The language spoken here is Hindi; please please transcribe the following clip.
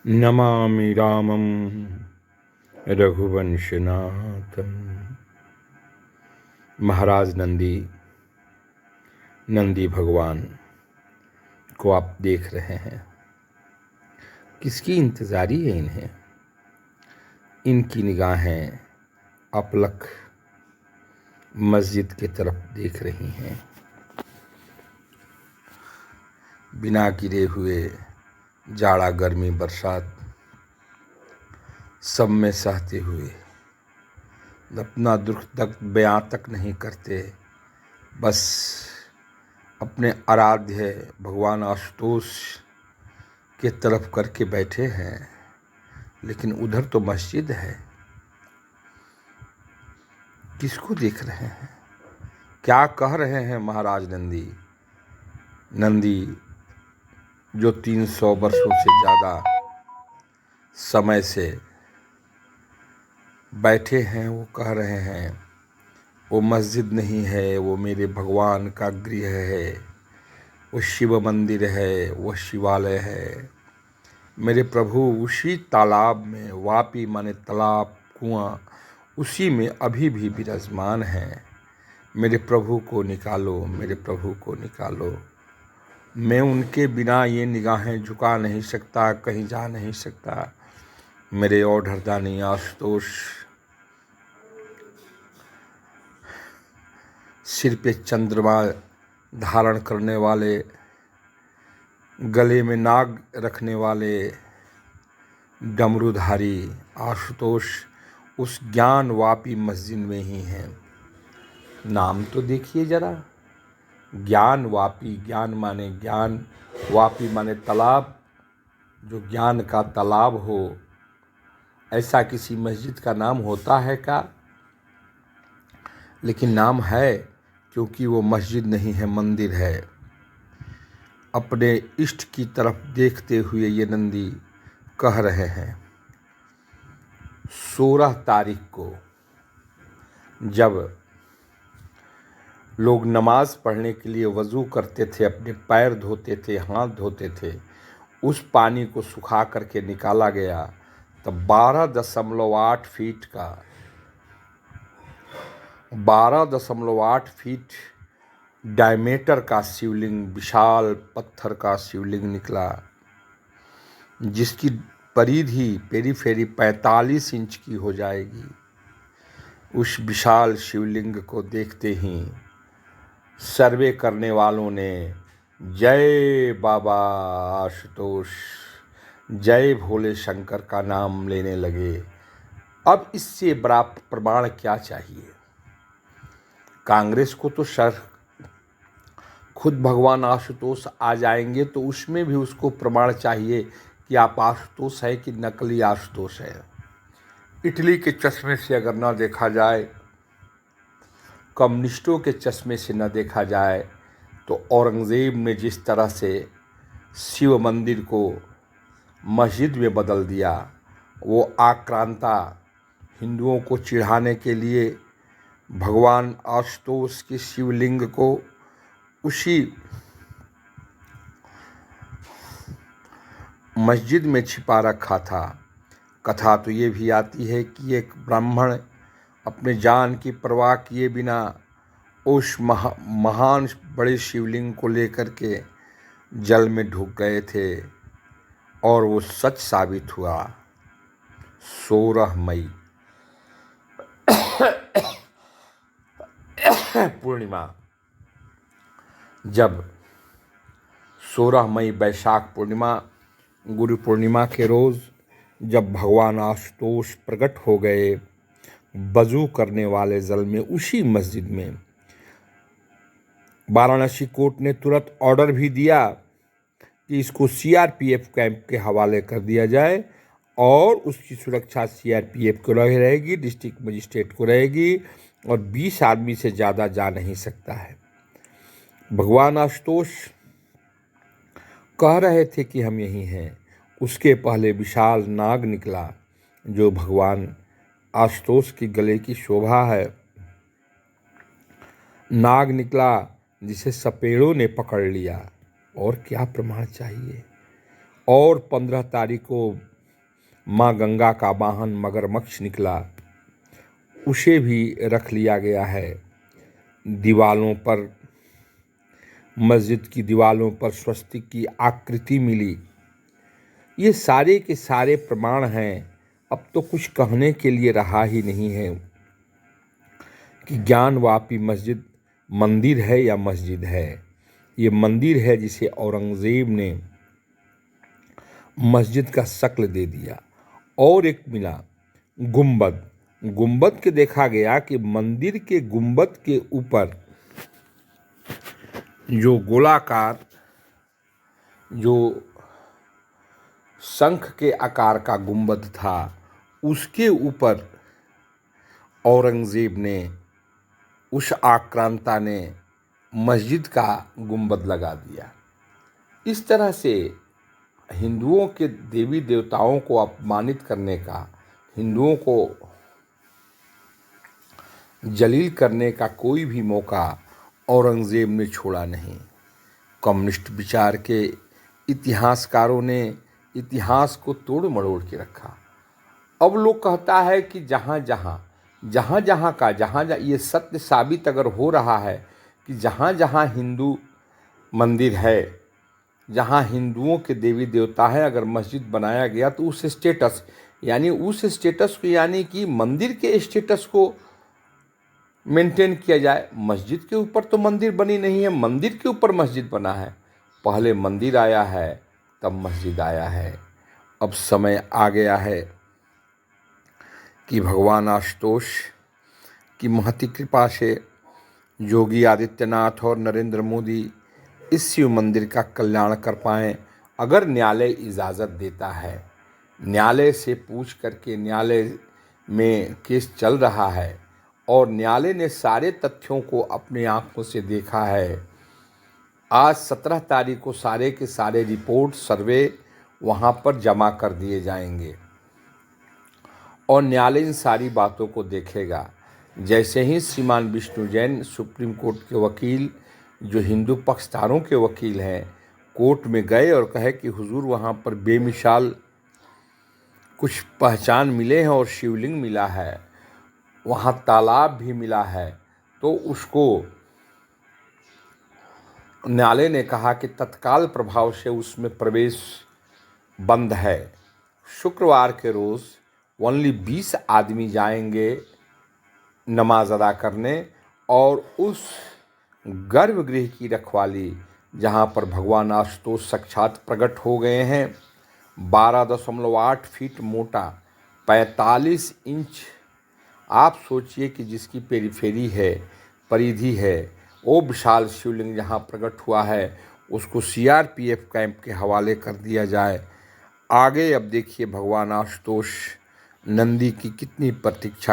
नमामि रामं रघुवंशनाथं। महाराज नंदी भगवान को आप देख रहे हैं। किसकी इंतज़ारी है इन्हें? इनकी निगाहें अपलक मस्जिद की तरफ देख रही हैं। बिना गिरे हुए जाड़ा गर्मी बरसात सब में सहते हुए अपना दुख तक बयां तक नहीं करते, बस अपने आराध्य भगवान आशुतोष के तरफ करके बैठे हैं। लेकिन उधर तो मस्जिद है। किसको देख रहे हैं? क्या कह रहे हैं महाराज नंदी जो 300 वर्षों से ज़्यादा समय से बैठे हैं? वो कह रहे हैं वो मस्जिद नहीं है, वो मेरे भगवान का गृह है, वो शिव मंदिर है, वो शिवालय है। मेरे प्रभु उसी तालाब में, वापी माने तालाब कुआं, उसी में अभी भी विराजमान हैं। मेरे प्रभु को निकालो, मेरे प्रभु को निकालो। मैं उनके बिना ये निगाहें झुका नहीं सकता, कहीं जा नहीं सकता। मेरे औढ़रदानी आशुतोष, सिर पे चंद्रमा धारण करने वाले, गले में नाग रखने वाले डमरूधारी आशुतोष उस ज्ञान वापी मस्जिद में ही हैं। नाम तो देखिए जरा, ज्ञान वापी, ज्ञान माने ज्ञान, वापी माने तालाब। जो ज्ञान का तालाब हो, ऐसा किसी मस्जिद का नाम होता है क्या? लेकिन नाम है, क्योंकि वो मस्जिद नहीं है, मंदिर है। अपने इष्ट की तरफ देखते हुए ये नंदी कह रहे हैं। 16 तारीख को जब लोग नमाज पढ़ने के लिए वज़ू करते थे, अपने पैर धोते थे, हाथ धोते थे, उस पानी को सुखा करके निकाला गया, तब 12.8 फीट का 12.8 फीट डायमीटर का शिवलिंग, विशाल पत्थर का शिवलिंग निकला, जिसकी परिधि पेरीफेरी 45 इंच की हो जाएगी। उस विशाल शिवलिंग को देखते ही सर्वे करने वालों ने जय बाबा आशुतोष, जय भोले शंकर का नाम लेने लगे। अब इससे बड़ा प्रमाण क्या चाहिए? कांग्रेस को तो खुद भगवान आशुतोष आ जाएंगे तो उसमें भी उसको प्रमाण चाहिए कि आप आशुतोष है कि नकली आशुतोष है। इटली के चश्मे से अगर ना देखा जाए, कम्युनिस्टों के चश्मे से न देखा जाए, तो औरंगज़ेब ने जिस तरह से शिव मंदिर को मस्जिद में बदल दिया, वो आक्रांता हिंदुओं को चिढ़ाने के लिए भगवान आशुतोष के शिवलिंग को उसी मस्जिद में छिपा रखा था। कथा तो ये भी आती है कि एक ब्राह्मण अपने जान की परवाह किए बिना उस महान बड़े शिवलिंग को लेकर के जल में ढुक गए थे, और वो सच साबित हुआ। 16 मई पूर्णिमा, जब 16 मई बैशाख पूर्णिमा, गुरु पूर्णिमा के रोज़ जब भगवान आशुतोष प्रकट हो गए वज़ू करने वाले जल में, उसी मस्जिद में, वाराणसी कोर्ट ने तुरंत ऑर्डर भी दिया कि इसको सीआरपीएफ कैंप के हवाले कर दिया जाए, और उसकी सुरक्षा सीआरपीएफ को रहेगी, डिस्ट्रिक्ट मजिस्ट्रेट को रहेगी, और 20 आदमी से ज़्यादा जा नहीं सकता है। भगवान आशुतोष कह रहे थे कि हम यही हैं। उसके पहले विशाल नाग निकला, जो भगवान आशुतोष की गले की शोभा है। नाग निकला जिसे सपेड़ों ने पकड़ लिया। और क्या प्रमाण चाहिए? और 15 तारीख को माँ गंगा का वाहन मगरमच्छ निकला, उसे भी रख लिया गया है। दीवालों पर, मस्जिद की दीवालों पर स्वस्तिक की आकृति मिली। ये सारे के सारे प्रमाण हैं। अब तो कुछ कहने के लिए रहा ही नहीं है कि ज्ञानवापी मस्जिद मंदिर है या मस्जिद है। ये मंदिर है जिसे औरंगजेब ने मस्जिद का शक्ल दे दिया। और एक मिला गुंबद। गुंबद के देखा गया कि मंदिर के गुंबद के ऊपर जो गोलाकार, जो शंख के आकार का गुंबद था, उसके ऊपर औरंगजेब ने, उस आक्रांता ने मस्जिद का गुंबद लगा दिया। इस तरह से हिंदुओं के देवी देवताओं को अपमानित करने का, हिंदुओं को जलील करने का कोई भी मौका औरंगजेब ने छोड़ा नहीं। कम्युनिस्ट विचार के इतिहासकारों ने इतिहास को तोड़ मरोड़ के रखा। अब लोग कहता है कि जहाँ जहाँ ये सत्य साबित अगर हो रहा है कि जहाँ जहाँ हिंदू मंदिर है, जहाँ हिंदुओं के देवी देवता है, अगर मस्जिद बनाया गया तो उस स्टेटस को, यानी कि मंदिर के स्टेटस को मेंटेन किया जाए। मस्जिद के ऊपर तो मंदिर बनी नहीं है, मंदिर के ऊपर मस्जिद बना है। पहले मंदिर आया है, तब मस्जिद आया है। अब समय आ गया है कि भगवान आशुतोष की महती कृपा से योगी आदित्यनाथ और नरेंद्र मोदी इस शिव मंदिर का कल्याण कर पाएँ। अगर न्यायालय इजाज़त देता है, न्यायालय से पूछ करके, न्यायालय में केस चल रहा है और न्यायालय ने सारे तथ्यों को अपनी आंखों से देखा है। आज 17 तारीख को सारे के सारे रिपोर्ट, सर्वे वहाँ पर जमा कर दिए जाएंगे और न्यायालय इन सारी बातों को देखेगा। जैसे ही श्रीमान विष्णु जैन, सुप्रीम कोर्ट के वकील, जो हिंदू पक्षधारों के वकील हैं, कोर्ट में गए और कहे कि हुजूर वहाँ पर बेमिसाल कुछ पहचान मिले हैं और शिवलिंग मिला है, वहाँ तालाब भी मिला है, तो उसको न्यायालय ने कहा कि तत्काल प्रभाव से उसमें प्रवेश बंद है। शुक्रवार के रोज़ ओनली 20 आदमी जाएंगे नमाज अदा करने और उस गर्भगृह की रखवाली, जहाँ पर भगवान आशुतोष साक्षात प्रकट हो गए हैं, 12.8 फीट मोटा, 45 इंच, आप सोचिए कि जिसकी पेरीफेरी है, परिधि है, वो विशाल शिवलिंग जहाँ प्रकट हुआ है, उसको CRPF कैंप के हवाले कर दिया जाए। आगे अब देखिए भगवान आशुतोष नंदी की कितनी प्रतीक्षा